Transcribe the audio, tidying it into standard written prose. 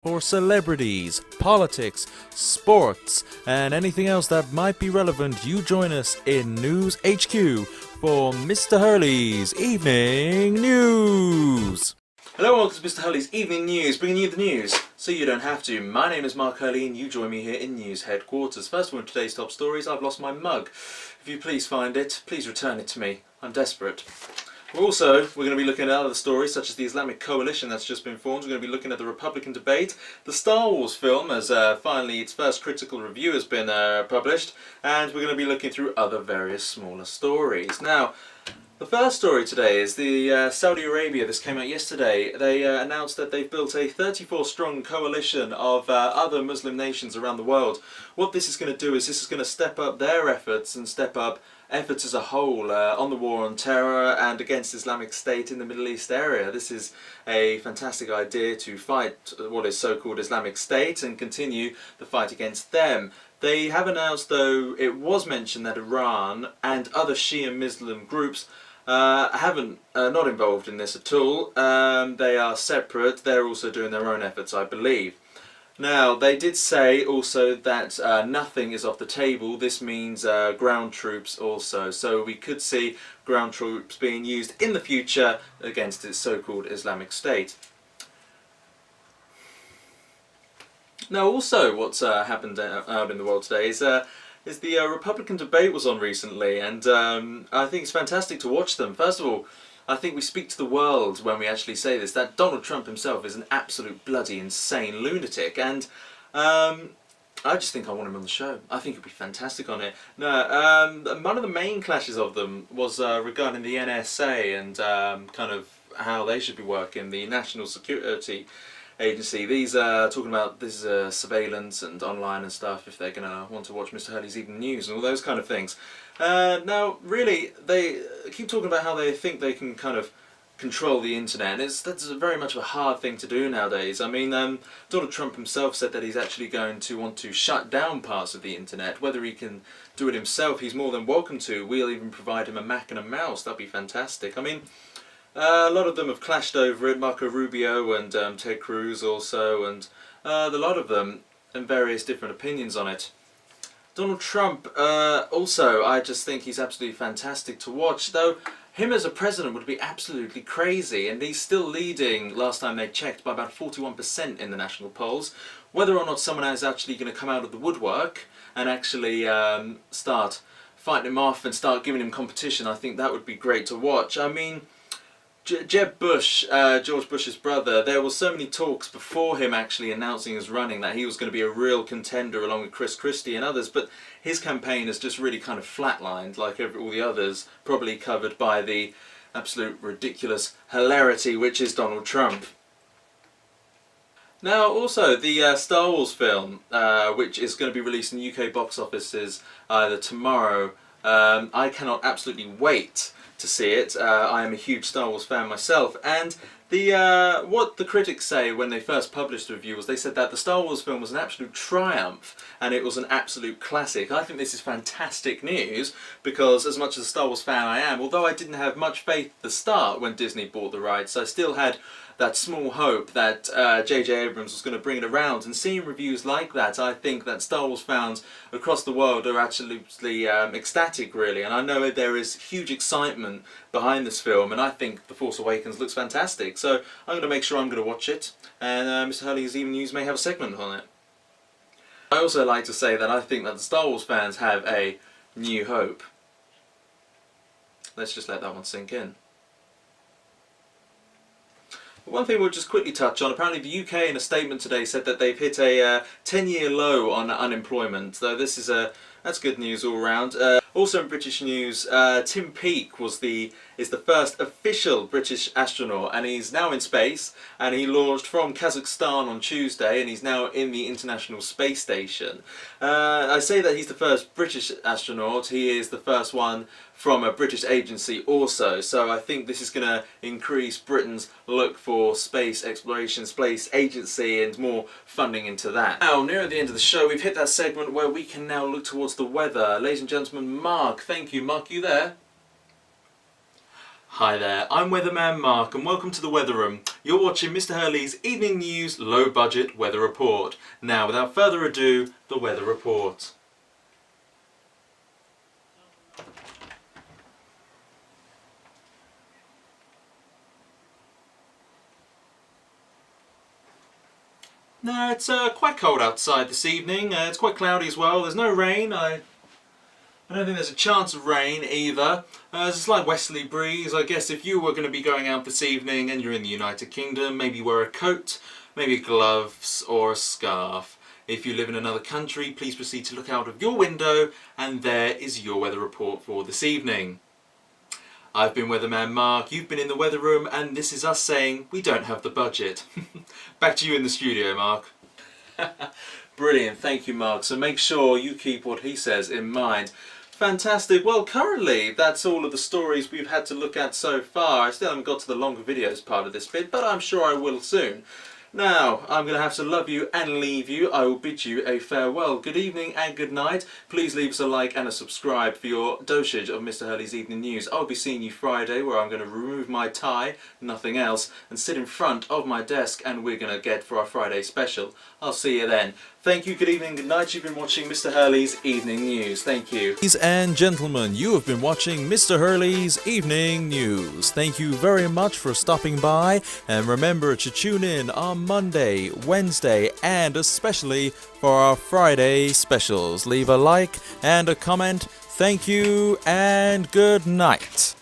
for celebrities, politics, sports, and anything else that might be relevant, you join us in News HQ for Mr. Hurley's Evening News. Hello, welcome to Mr. Hurley's Evening News, bringing you the news so you don't have to. My name is Mark Hurley and you join me here in News Headquarters. First of all, in today's top stories, I've lost my mug. If you please find it, please return it to me. I'm desperate. We're going to be looking at other stories such as the Islamic coalition that's just been formed. We're going to be looking at the Republican debate. The Star Wars film, as finally its first critical review has been published. And we're going to be looking through other various smaller stories. Now, the first story today is the Saudi Arabia. This came out yesterday. They announced that they've built a 34-strong coalition of other Muslim nations around the world. What this is going to do is this is going to step up their efforts and step up efforts as a whole on the war on terror and against Islamic State in the Middle East area. This is a fantastic idea to fight what is so-called Islamic State and continue the fight against them. They have announced, though, it was mentioned that Iran and other Shia Muslim groups not involved in this at all. They are separate. They're also doing their own efforts, I believe. Now, they did say also that nothing is off the table. This means ground troops also. So we could see ground troops being used in the future against its so-called Islamic State. Now, also what's happened out in the world today is the Republican debate was on recently, and I think it's fantastic to watch them. First of all, I think we speak to the world when we actually say this, that Donald Trump himself is an absolute bloody insane lunatic, and I just think I want him on the show. I think he'd be fantastic on it. No, one of the main clashes of them was regarding the NSA and kind of how they should be working, the National Security Agency. These talking about this surveillance and online and stuff, if they're going to want to watch Mr. Hurley's Evening News and all those kind of things. Now, really, they keep talking about how they think they can kind of control the internet, and that's very much of a hard thing to do nowadays. I mean, Donald Trump himself said that he's actually going to want to shut down parts of the internet. Whether he can do it himself, he's more than welcome to. We'll even provide him a Mac and a mouse. That'd be fantastic. I mean, a lot of them have clashed over it, Marco Rubio and Ted Cruz also, and a lot of them and various different opinions on it. Donald Trump, also, I just think he's absolutely fantastic to watch, though him as a president would be absolutely crazy, and he's still leading, last time they checked, by about 41% in the national polls. Whether or not someone is actually going to come out of the woodwork and actually start fighting him off and start giving him competition, I think that would be great to watch. I mean, Jeb Bush, George Bush's brother, there were so many talks before him actually announcing his running that he was going to be a real contender along with Chris Christie and others, but his campaign has just really kind of flatlined like all the others, probably covered by the absolute ridiculous hilarity which is Donald Trump. Now, also, the Star Wars film, which is going to be released in UK box offices either tomorrow, I cannot absolutely wait to see it. I am a huge Star Wars fan myself, and what the critics say when they first published the review was they said that the Star Wars film was an absolute triumph and it was an absolute classic. I think this is fantastic news because, as much as a Star Wars fan I am, although I didn't have much faith at the start when Disney bought the rights, I still had that small hope that J.J. Abrams was going to bring it around, and seeing reviews like that, I think that Star Wars fans across the world are absolutely ecstatic, really, and I know there is huge excitement behind this film, and I think The Force Awakens looks fantastic, so I'm going to make sure I'm going to watch it, and Mr. Hurley's Evening News may have a segment on it. I also like to say that I think that the Star Wars fans have a new hope. Let's just let that one sink in. One thing we'll just quickly touch on, apparently the UK in a statement today said that they've hit a 10-year low on unemployment, though this is that's good news all round. Also in British news, Tim Peake is the first official British astronaut, and he's now in space, and he launched from Kazakhstan on Tuesday, and he's now in the International Space Station. I say that he's the first British astronaut, he is the first one from a British agency also, so I think this is going to increase Britain's look for space exploration, space agency, and more funding into that. Now, near at the end of the show, we've hit that segment where we can now look towards the weather. Ladies and gentlemen, Mark, thank you. Mark, you there? Hi there, I'm Weatherman Mark and welcome to the Weather Room. You're watching Mr. Hurley's Evening News Low Budget Weather Report. Now, without further ado, the Weather Report. No, it's quite cold outside this evening. It's quite cloudy as well. There's no rain. I don't think there's a chance of rain either. There's a slight westerly breeze. I guess if you were going to be going out this evening and you're in the United Kingdom, maybe wear a coat, maybe gloves or a scarf. If you live in another country, please proceed to look out of your window, and there is your weather report for this evening. I've been Weatherman Mark, you've been in the Weather Room, and this is us saying we don't have the budget. Back to you in the studio, Mark. Brilliant, thank you, Mark. So make sure you keep what he says in mind. Fantastic. Well, currently that's all of the stories we've had to look at so far. I still haven't got to the longer videos part of this bit, but I'm sure I will soon. Now, I'm going to have to love you and leave you. I will bid you a farewell. Good evening and good night. Please leave us a like and a subscribe for your dosage of Mr. Hurley's Evening News. I'll be seeing you Friday, where I'm going to remove my tie, nothing else, and sit in front of my desk, and we're going to get for our Friday special. I'll see you then. Thank you, good evening, good night. You've been watching Mr. Hurley's Evening News. Thank you. Ladies and gentlemen, you have been watching Mr. Hurley's Evening News. Thank you very much for stopping by, and remember to tune in on Monday, Wednesday, and especially for our Friday specials. Leave a like and a comment. Thank you and good night.